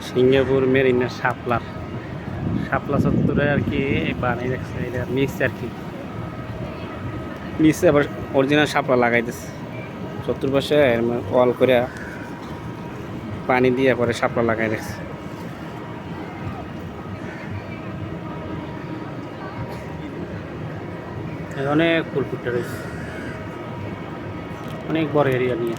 Singapore Marina শাপলা চত্বরে আর কি বানাই রাখছে, এটা মিক্স আর কি, নিচে আবার অরিজিনাল শাপলা লাগাইতেছে চতুর্পাশে ওয়াল করে পানি দিয়ে পরে শাপলা লাগাই রাখছে। অনেক ফুল ফুটে রয়েছে, অনেক বড় এরিয়া নিয়ে।